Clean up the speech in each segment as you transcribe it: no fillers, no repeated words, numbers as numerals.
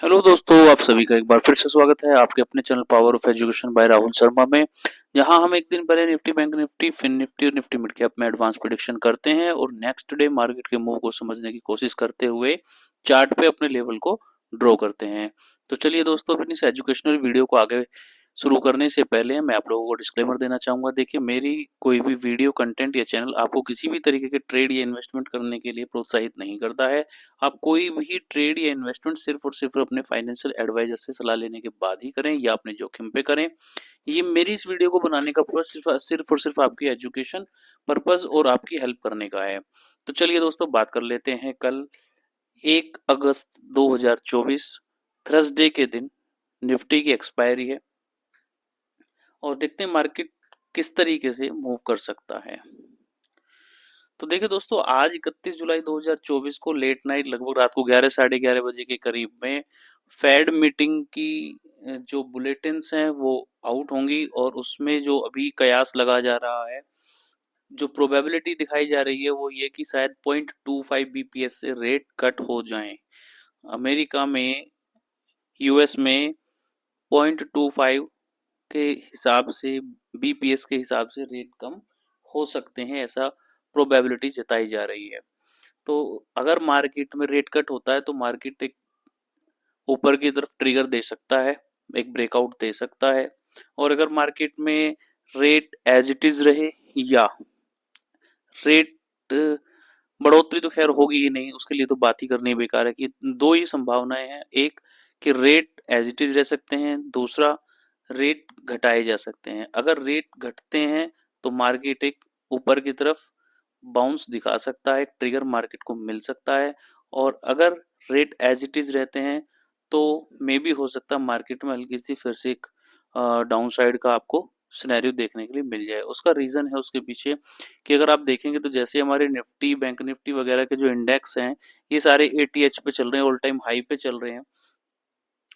Hello दोस्तों, आप सभी का एक बार फिर से स्वागत है आपके अपने channel power of education by Rahul Sharma में। जहां हम एक दिन पहले Nifty, bank Nifty, fin Nifty और निफ्टी मिड कैप में एडवांस प्रेडिक्शन करते हैं और नेक्स्ट डे मार्केट के मूव को समझने की कोशिश करते हुए चार्ट पे अपने लेवल को ड्रॉ करते हैं। तो चलिए दोस्तों, अपनी इस एजुकेशनल वीडियो को आगे शुरू करने से पहले मैं आप लोगों को डिस्क्लेमर देना चाहूँगा। देखिए, मेरी कोई भी वीडियो कंटेंट या चैनल आपको किसी भी तरीके के ट्रेड या इन्वेस्टमेंट करने के लिए प्रोत्साहित नहीं करता है। आप कोई भी ट्रेड या इन्वेस्टमेंट सिर्फ और सिर्फ अपने फाइनेंशियल एडवाइजर से सलाह लेने के बाद ही करें या अपने जोखिम पे करें। ये मेरी इस वीडियो को बनाने का पर्पस सिर्फ और सिर्फ आपकी एजुकेशन पर्पस और आपकी हेल्प करने का है। तो चलिए दोस्तों, बात कर लेते हैं। कल 1 अगस्त 2024 थर्सडे के दिन निफ्टी की एक्सपायरी है और देखते हैं मार्केट किस तरीके से मूव कर सकता है। तो देखिए दोस्तों, आज 31 जुलाई 2024 को लेट नाइट लगभग रात को 11 साढ़े 11 बजे के करीब में फेड मीटिंग की जो बुलेटिन्स हैं वो आउट होंगी और उसमें जो अभी कयास लगा जा रहा है, जो प्रोबेबिलिटी दिखाई जा रही है वो ये कि शायद 0.25 बीपीएस से रेट कट हो जाएं। अमेरिका में, यूएस में 0.25 के हिसाब से, बीपीएस के हिसाब से रेट कम हो सकते हैं, ऐसा प्रोबेबिलिटी जताई जा रही है। तो अगर मार्केट में रेट कट होता है तो मार्केट एक ऊपर की तरफ ट्रिगर दे सकता है, एक ब्रेकआउट दे सकता है। और अगर मार्केट में रेट एज इट इज रहे या रेट बढ़ोतरी तो खैर होगी ही नहीं, उसके लिए तो बात ही करनी बेकार है। कि दो ही संभावनाएं हैं, एक कि रेट एज इट इज रह सकते हैं, दूसरा रेट घटाए जा सकते हैं। अगर रेट घटते हैं तो मार्केट एक ऊपर की तरफ बाउंस दिखा सकता है, एक ट्रिगर मार्केट को मिल सकता है। और अगर रेट एज इट इज रहते हैं तो मे बी हो सकता है मार्केट में हल्की सी फिर से एक डाउन साइड का आपको सिनेरियो देखने के लिए मिल जाए। उसका रीज़न है उसके पीछे कि अगर आप देखेंगे तो जैसे हमारे निफ्टी, बैंक निफ्टी वगैरह के जो इंडेक्स हैं, ये सारे एटीएच पे चल रहे हैं, ऑल टाइम हाई पे चल रहे हैं।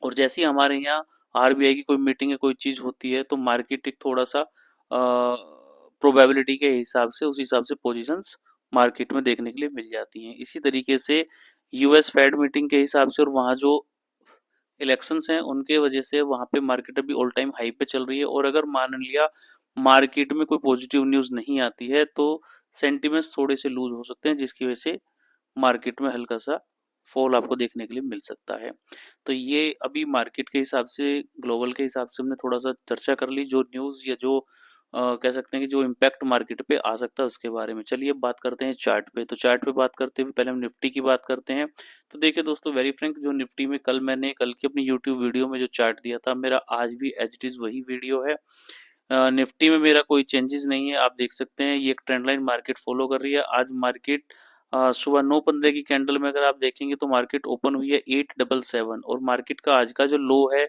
और जैसे ही हमारे यहाँ आरबीआई की कोई मीटिंग है, कोई चीज़ होती है, तो मार्केट एक थोड़ा सा प्रोबेबिलिटी के हिसाब से, उस हिसाब से पोजीशंस मार्केट में देखने के लिए मिल जाती हैं। इसी तरीके से यूएस फेड मीटिंग के हिसाब से और वहाँ जो इलेक्शंस हैं उनके वजह से वहाँ पे मार्केट अभी ऑल टाइम हाई पे चल रही है। और अगर मान लिया मार्केट में कोई पॉजिटिव न्यूज़ नहीं आती है तो सेंटिमेंट्स थोड़े से लूज हो सकते हैं, जिसकी वजह से मार्केट में हल्का सा फॉल आपको देखने के लिए मिल सकता है। तो ये अभी मार्केट के हिसाब से, ग्लोबल के हिसाब से हमने थोड़ा सा चर्चा कर ली, जो न्यूज़ या जो कह सकते हैं कि जो इम्पैक्ट मार्केट पे आ सकता है उसके बारे में। चलिए अब बात करते हैं चार्ट पे। तो चार्ट पे बात करते हुए पहले हम निफ्टी की बात करते हैं। तो देखिए दोस्तों, वेरी फ्रैंक, जो निफ्टी में कल मैंने कल की अपनी यूट्यूब वीडियो में जो चार्ट दिया था, मेरा आज भी एज इट इज़ वही वीडियो है। निफ्टी में मेरा कोई चेंजेस नहीं है। आप देख सकते हैं ये एक ट्रेंड लाइन मार्केट फॉलो कर रही है। आज मार्केट सुबह 9:15 की कैंडल में अगर आप देखेंगे तो मार्केट ओपन हुई है 877 और मार्केट का आज का जो लो है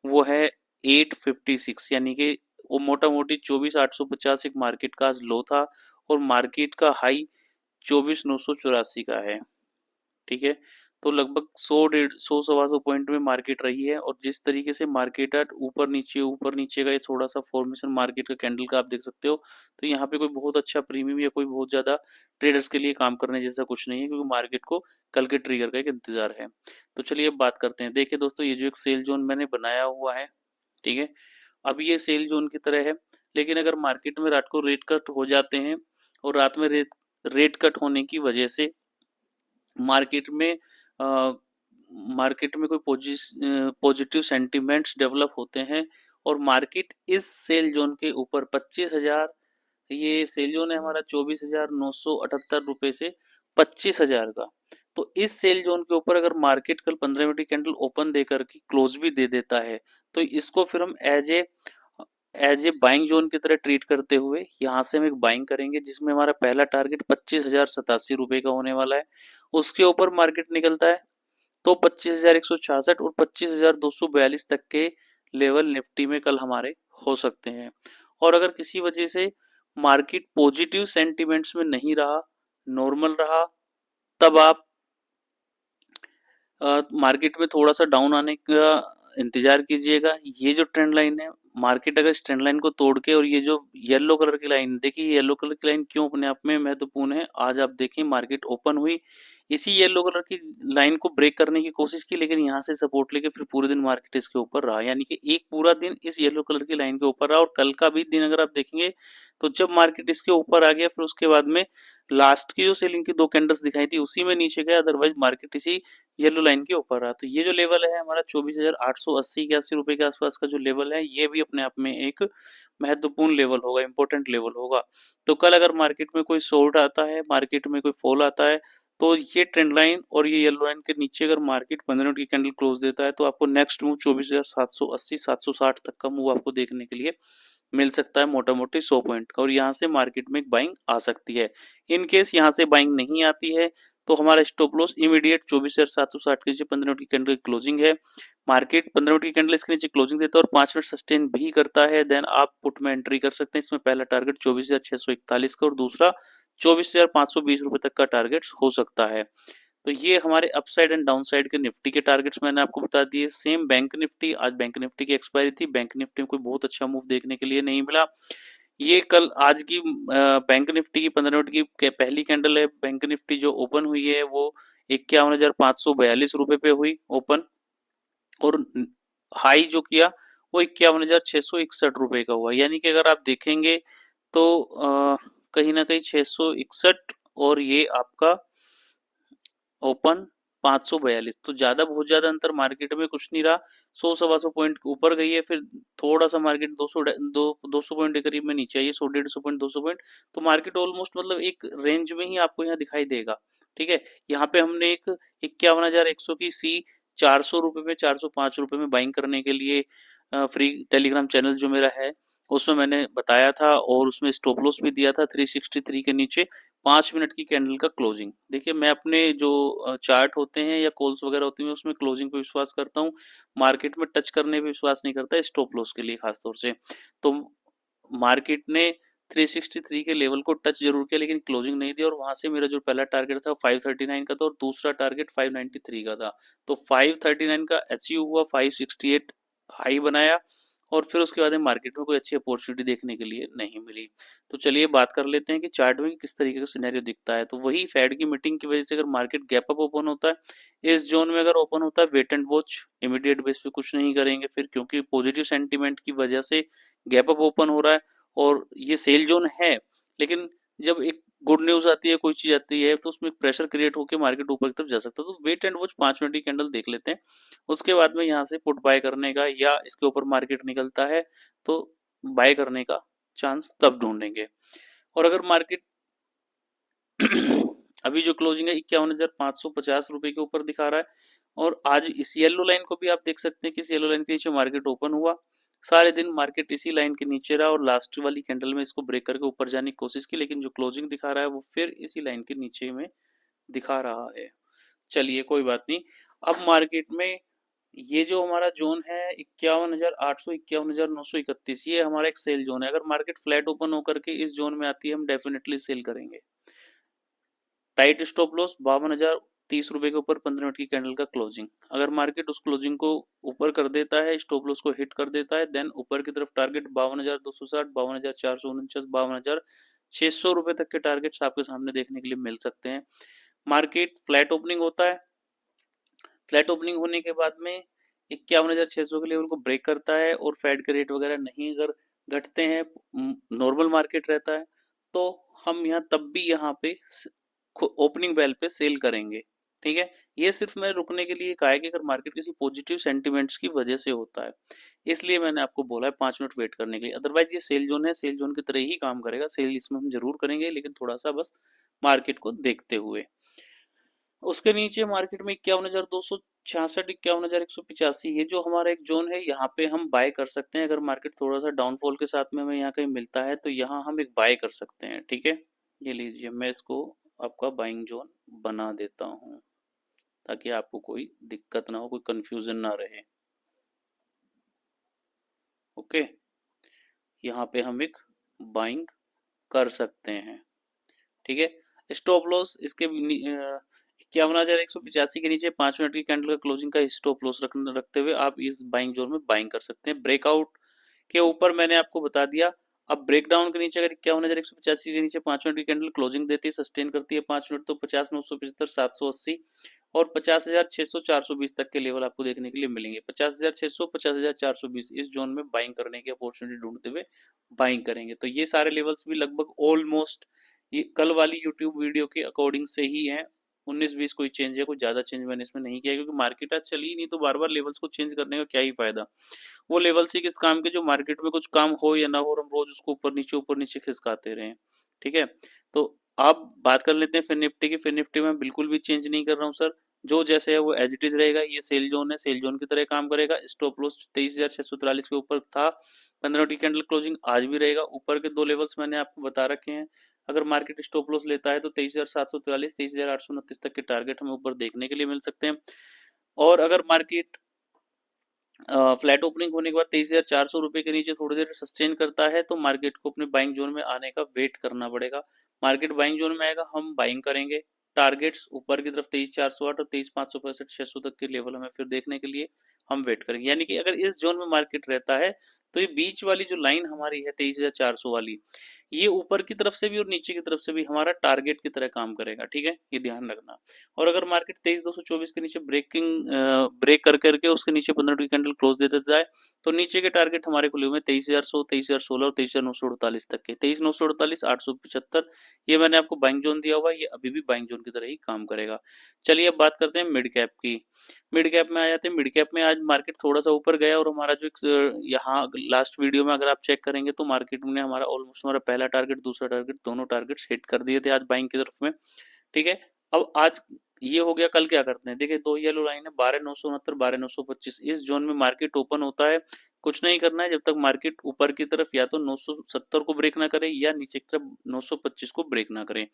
वो है 856, यानी कि वो मोटा मोटी 24,850 एक मार्केट का आज लो था और मार्केट का हाई 24,984 का है। ठीक है, तो लगभग 100 सवा 100 पॉइंट में मार्केट रही है। और जिस तरीके से मार्केट आज ऊपर नीचे का ये थोड़ा सा फॉर्मेशन मार्केट का कैंडल का आप देख सकते हो, तो यहाँ पे कोई बहुत अच्छा प्रीमियम या कोई बहुत ज़्यादा ट्रेडर्स के लिए काम करने जैसा कुछ नहीं है, क्योंकि मार्केट को कल के ट्रिगर का एक इंतजार है। तो चलिए अब बात करते हैं। देखिए दोस्तों, ये जो एक सेल जोन मैंने बनाया हुआ है, ठीक है, अब ये सेल जोन की तरह है। लेकिन अगर मार्केट में रात को रेट कट हो जाते हैं और रात में रेट कट होने की वजह से मार्केट में मार्केट में कोई पॉजिटिव सेंटिमेंट्स डेवलप होते हैं और मार्केट इस सेल जोन के ऊपर 25,000, ये सेल जोन है हमारा 24,978 रुपए से 25,000 का। तो इस सेल जोन के ऊपर अगर मार्केट कल 15 मिनट की कैंडल ओपन देकर के क्लोज भी दे देता है तो इसको फिर हम एज ए बाइंग जोन की तरह ट्रीट करते हुए यहाँ से हम एक बाइंग करेंगे, जिसमें हमारा पहला टारगेट 25,087 रुपए का होने वाला है। उसके ऊपर मार्केट निकलता है तो 25,166 और 25,242 तक के लेवल निफ्टी में कल हमारे हो सकते हैं। और अगर किसी वजह से मार्केट पॉजिटिव सेंटिमेंट्स में नहीं रहा, नॉर्मल रहा, तब आप मार्केट में थोड़ा सा डाउन आने का इंतजार कीजिएगा। ये जो ट्रेंड लाइन है, मार्केट अगर इस ट्रेंड लाइन को तोड़ के, और ये जो येलो कलर की लाइन देखिए, येलो कलर की लाइन क्यों अपने आप में महत्वपूर्ण है, आज आप देखिए मार्केट ओपन हुई इसी येलो कलर की लाइन को ब्रेक करने की कोशिश की, लेकिन यहाँ से सपोर्ट लेके फिर पूरे दिन मार्केट इसके ऊपर रहा, यानी कि एक पूरा दिन इस येलो कलर की लाइन के ऊपर रहा। और कल का भी दिन अगर आप देखेंगे तो जब मार्केट इसके ऊपर आ गया, फिर उसके बाद में लास्ट की जो सेलिंग की 2 कैंडल्स दिखाई थी उसी में नीचे गया, अदरवाइज मार्केट इसी येलो लाइन के ऊपर रहा। तो ये जो लेवल है हमारा 24,880-81 रुपए के आसपास का जो लेवल है, ये भी अपने आप में एक महत्वपूर्ण लेवल होगा, इंपॉर्टेंट लेवल होगा। तो कल अगर मार्केट में कोई शॉर्ट आता है, मार्केट में कोई फॉल आता है, तो ये ट्रेंड लाइन और ये येलो लाइन के नीचे अगर मार्केट 15 मिनट की कैंडल क्लोज देता है, तो आपको नेक्स्ट मूव 24,780 760 तक का मूव आपको देखने के लिए मिल सकता है, मोटा मोटी 100 पॉइंट का। और यहाँ से मार्केट में एक बाइंग आ सकती है। इन केस यहाँ से बाइंग नहीं आती है तो हमारा स्टॉप लॉस इमीडिएट 24,760 के नीचे 15 मिनट की कैंडल क्लोजिंग है। मार्केट 15 मिनट की कैंडल इसके नीचे क्लोजिंग देता है और 5 मिनट सस्टेन भी करता है, देन आप पुट में एंट्री कर सकते हैं। इसमें पहला टारगेट 24,641 का और दूसरा 24,520 रुपए तक का टारगेट हो सकता है। तो ये हमारे अपसाइड एंड डाउन साइड के निफ्टी के टारगेट्स मैंने आपको बता दिए। सेम बैंक निफ्टी, आज बैंक निफ्टी की एक्सपायरी थी, बैंक निफ्टी में कोई बहुत अच्छा मूव देखने के लिए नहीं मिला। ये कल आज की बैंक निफ्टी की 15 मिनट की पहली कैंडल है, बैंक निफ्टी जो ओपन हुई है वो 51,542 रुपए पे हुई ओपन, और हाई जो किया वो 51,661 रुपए का हुआ। यानी कि अगर आप देखेंगे तो कहीं ना कहीं 661 और ये आपका ओपन 542, तो ज्यादा बहुत ज्यादा अंतर मार्केट में कुछ नहीं रहा। 100 सवा 100 पॉइंट ऊपर गई है, फिर थोड़ा सा मार्केट 200 पॉइंट के करीब में नीचे आई है, 100 150 पॉइंट 200 पॉइंट। तो मार्केट ऑलमोस्ट मतलब एक रेंज में ही आपको यहाँ दिखाई देगा। ठीक है, यहाँ पे हमने एक 51,100 की सी 400 रुपए में 405 रुपए में बाइंग करने के लिए फ्री टेलीग्राम चैनल जो मेरा है उसमें मैंने बताया था, और उसमें स्टॉप लॉस भी दिया था 363 के नीचे 5 मिनट की कैंडल का क्लोजिंग। देखिए मैं अपने जो चार्ट होते हैं या कॉल्स वगैरह होती हैं उसमें क्लोजिंग पे विश्वास करता हूँ, मार्केट में टच करने पे विश्वास नहीं करता, स्टॉप लॉस के लिए खासतौर से। तो मार्केट ने 363 के लेवल को टच जरूर किया लेकिन क्लोजिंग नहीं दी, और वहां से मेरा जो पहला टारगेट था 539 का था और दूसरा टारगेट 593 का था। तो 539 का अचीव हुआ, 568 हाई बनाया, और फिर उसके बाद में मार्केट में कोई अच्छी अपॉर्चुनिटी देखने के लिए नहीं मिली। तो चलिए बात कर लेते हैं कि चार्ट में किस तरीके का सिनेरियो दिखता है। तो वही फेड की मीटिंग की वजह से अगर मार्केट गैप अप ओपन होता है, इस जोन में अगर ओपन होता है, wait and watch, immediate base पे कुछ नहीं करेंगे फिर, क्योंकि पॉजिटिव सेंटीमेंट की वजह से गैप अप ओपन हो रहा है और ये सेल जोन है। लेकिन जब एक गुड न्यूज आती है, कोई चीज आती है, तो उसमें प्रेशर क्रिएट होकर मार्केट ऊपर की तरफ जा सकता है। तो वेट एंड वॉच 5 मिनट की कैंडल देख लेते हैं, उसके बाद में यहाँ से पुट बाय करने का, या इसके ऊपर मार्केट निकलता है तो बाय करने का चांस तब ढूंढेंगे। और अगर मार्केट अभी जो क्लोजिंग है 51,550 रुपए के ऊपर दिखा रहा है, और आज इस येलो लाइन को भी आप देख सकते हैं कि इस येलो लाइन के नीचे मार्केट ओपन हुआ, सारे दिन मार्केट इसी लाइन के नीचे रहा और लास्ट वाली कैंडल में इसको ब्रेक करके ऊपर जाने की कोशिश की, लेकिन जो क्लोजिंग दिखा रहा है वो फिर इसी लाइन के नीचे में दिखा रहा है। चलिए कोई बात नहीं। अब मार्केट में ये जो हमारा जोन है 51,800 51,931, ये हमारा एक सेल जोन है। अगर मार्केट फ्लैट ओपन होकर के इस जोन में आती है, हम डेफिनेटली सेल करेंगे। टाइट स्टॉप लॉस 52,030 रुपए के ऊपर 15 मिनट की कैंडल का क्लोजिंग। अगर मार्केट उस क्लोजिंग को ऊपर कर देता है, स्टॉप लॉस को हिट कर देता है, देन ऊपर की तरफ टारगेट 52,260, 52,449, 52,600 रुपए तक के टारगेट्स आपके सामने देखने के लिए मिल सकते हैं। मार्केट फ्लैट ओपनिंग होता है, फ्लैट ओपनिंग होने के बाद में 51,600 के लेवल को ब्रेक करता है, और फेड के रेट वगैरह नहीं अगर घटते हैं, नॉर्मल मार्केट रहता है, तो हम यहाँ तब भी यहाँ पे ओपनिंग बेल पे सेल करेंगे। ठीक है, ये सिर्फ मैं रुकने के लिए कहा है कि अगर मार्केट किसी पॉजिटिव सेंटिमेंट्स की वजह से होता है, इसलिए मैंने आपको बोला है 5 मिनट वेट करने के लिए। अदरवाइज ये सेल जोन है, सेल जोन की तरह ही काम करेगा, सेल इसमें हम जरूर करेंगे लेकिन थोड़ा सा बस मार्केट को देखते हुए। उसके नीचे मार्केट में 51,266, 51,185, ये जो हमारा एक जोन है, यहाँ पे हम बाय कर सकते हैं। अगर मार्केट थोड़ा सा डाउनफॉल के साथ में हमें यहाँ कहीं मिलता है तो यहाँ हम एक बाय कर सकते हैं। ठीक है, ये लीजिए, मैं इसको आपका बाइंग जोन बना देता हूँ ताकि आपको कोई दिक्कत ना हो, कोई कंफ्यूजन ना रहे। ओके, यहाँ पे हम एक बाइंग कर सकते हैं। ठीक है, स्टॉप लॉस इसके 51,185 के नीचे 5 मिनट की कैंडल का क्लोजिंग का स्टॉप लॉस रखते हुए आप इस बाइंग जोन में बाइंग कर सकते हैं। ब्रेकआउट के ऊपर मैंने आपको बता दिया, अब ब्रेकडाउन के नीचे अगर 51,185 के नीचे 5 मिनट की कैंडल क्लोजिंग देती है, सस्टेन करती है 5 मिनट, तो 50,975, 780 और 50,600, 420 तक के लेवल आपको देखने के लिए मिलेंगे। 50,600, 50,420 इस जोन में बाइंग करने की अपॉर्चुनिटी ढूंढते हुए बाइंग करेंगे। तो ये सारे लेवल्स भी लगभग ऑलमोस्ट ये कल वाली यूट्यूब वीडियो के अकॉर्डिंग से ही है। 19-20 कोई चेंज है, कोई ज्यादा चेंज मैंने इसमें नहीं किया, क्योंकि मार्केट आज चली ही नहीं, तो बार बार लेवल्स को चेंज करने का क्या ही फायदा। वो लेवल्स ही किस काम के, जो मार्केट में कुछ काम हो या ना हो, हम रोज उसको ऊपर नीचे खिसकाते रहे। ठीक है, तो आप बात कर लेते हैं फिर निफ्टी की। फिर निफ्टी में बिल्कुल भी चेंज नहीं कर रहा हूँ सर, जो जैसे है वो एज इट इज रहेगा। ये सेल जोन है, सेल जोन की तरह काम करेगा। स्टॉप लॉस 23,643 के ऊपर था, 15 की कैंडल क्लोजिंग आज भी रहेगा। ऊपर के दो लेवल्स मैंने आपको बता रखे हैं। अगर मार्केट स्टॉप लॉस लेता है तो 23,743, 23,829 तक के टारगेट हमें ऊपर देखने के लिए मिल सकते हैं। और अगर मार्केट फ्लैट ओपनिंग होने के बाद 23,400 रुपए के नीचे थोड़ी देर सस्टेन करता है, तो मार्केट को अपने बाइंग जोन में आने का वेट करना पड़ेगा। मार्केट बाइंग जोन में आएगा, हम बाइंग करेंगे। टारगेट्स ऊपर की तरफ 23,408 और 23,565, 600 तक के लेवल हमें फिर देखने के लिए हम वेट करेंगे। यानी कि अगर इस जोन में मार्केट रहता है, तो ये बीच वाली जो लाइन हमारी है 23,400 वाली, ये ऊपर की तरफ से भी और नीचे की तरफ से भी हमारा टारगेट की तरह काम करेगा। ठीक है, ये ध्यान रखना। और अगर मार्केट 23,224 के नीचे ब्रेक कर करके उसके नीचे 15 की कैंडल क्लोज दे देता है, तो नीचे के टारगेट हमारे खुले हुए 23,100, 23,016 और 23,948 तक के। 23,948, 875 ये मैंने आपको बाइंग जोन दिया हुआ है, ये अभी भी बाइंग जोन की तरह ही काम करेगा। चलिए अब बात करते हैं मिड कैप की। मिड कैप में आ जाते हैं। मिड कैप में आज मार्केट थोड़ा सा ऊपर गया, और हमारा जो यहाँ लास्ट वीडियो में अगर आप चेक करेंगे तो मार्केट ने हमारा ऑलमोस्ट हमारा पहला टारगेट, दूसरा टारगेट, दोनों टारगेट हिट कर दिए थे आज बाइंग की तरफ में। ठीक है, अब आज ये हो गया। कल क्या करते हैं, देखिए दो येलो लाइन है, 12,969, 12,925। इस जोन में मार्केट ओपन होता है, कुछ नहीं करना है जब तक मार्केट ऊपर की तरफ या तो 970 को ब्रेक ना करे, या नीचे की तरफ 925 को ब्रेक ना करे।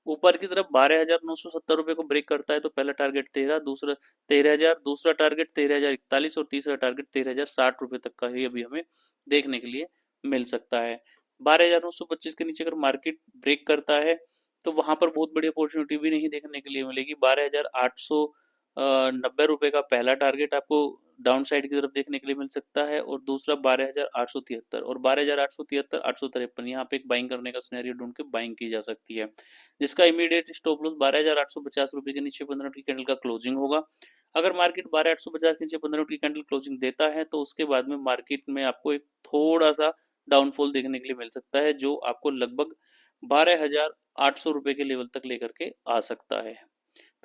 ऊपर की तरफ 12,970 रुपए को ब्रेक करता है तो पहला टारगेट 13, दूसरा 13,000, दूसरा टारगेट 13,041 और तीसरा टारगेट 13,060 रुपए तक का ही अभी हमें देखने के लिए मिल सकता है। 12,925 के नीचे अगर मार्केट ब्रेक करता है, तो वहां पर बहुत बड़ी अपॉर्चुनिटी भी नहीं देखने के लिए मिलेगी। 12,890 रुपए का पहला टारगेट आपको डाउन साइड की तरफ देखने के लिए मिल सकता है, और दूसरा 12,873 और 12,873, 853, यहाँ पे एक बाइंग करने का सिनेरियो ढूंढ के बाइंग की जा सकती है, जिसका इमीडिएट स्टॉप लॉस 12,850 रुपए के नीचे 15 की कैंडल का क्लोजिंग होगा। अगर मार्केट 12,850 के नीचे 15 की कैंडल क्लोजिंग देता है, तो उसके बाद में मार्केट में आपको एक थोड़ा सा डाउनफॉल देखने के लिए मिल सकता है, जो आपको लगभग 12,800 रुपए के लेवल तक लेकर के आ सकता है।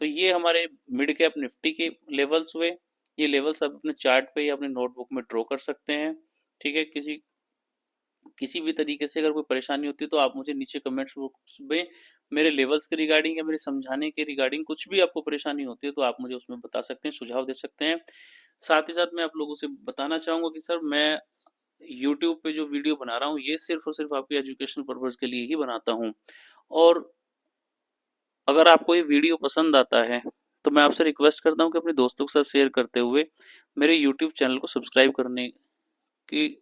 तो ये हमारे मिड कैप निफ्टी के लेवल्स हुए। ये लेवल्स आप अपने चार्ट पे या अपने नोटबुक में ड्रॉ कर सकते हैं। ठीक है, किसी किसी भी तरीके से अगर कोई परेशानी होती है तो आप मुझे नीचे कमेंट्स बॉक्स में मेरे लेवल्स के रिगार्डिंग या मेरे समझाने के रिगार्डिंग कुछ भी आपको परेशानी होती है तो आप मुझे उसमें बता सकते हैं, सुझाव दे सकते हैं। साथ ही साथ मैं आप लोगों से बताना चाहूंगा कि सर मैं यूट्यूब पे जो वीडियो बना रहा हूँ ये सिर्फ और सिर्फ आपके एजुकेशन पर्पज के लिए ही बनाता हूँ। और अगर आपको ये वीडियो पसंद आता है तो मैं आपसे रिक्वेस्ट करता हूँ कि अपने दोस्तों के साथ शेयर करते हुए मेरे यूट्यूब चैनल को सब्सक्राइब करने की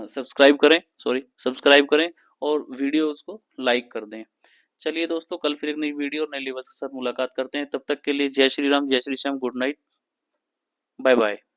सब्सक्राइब करें और वीडियोस को लाइक कर दें। चलिए दोस्तों, कल फिर एक नई वीडियो और नए लेवल्स के साथ मुलाकात करते हैं। तब तक के लिए जय श्री राम, जय Shri Shyam, good night, bye bye.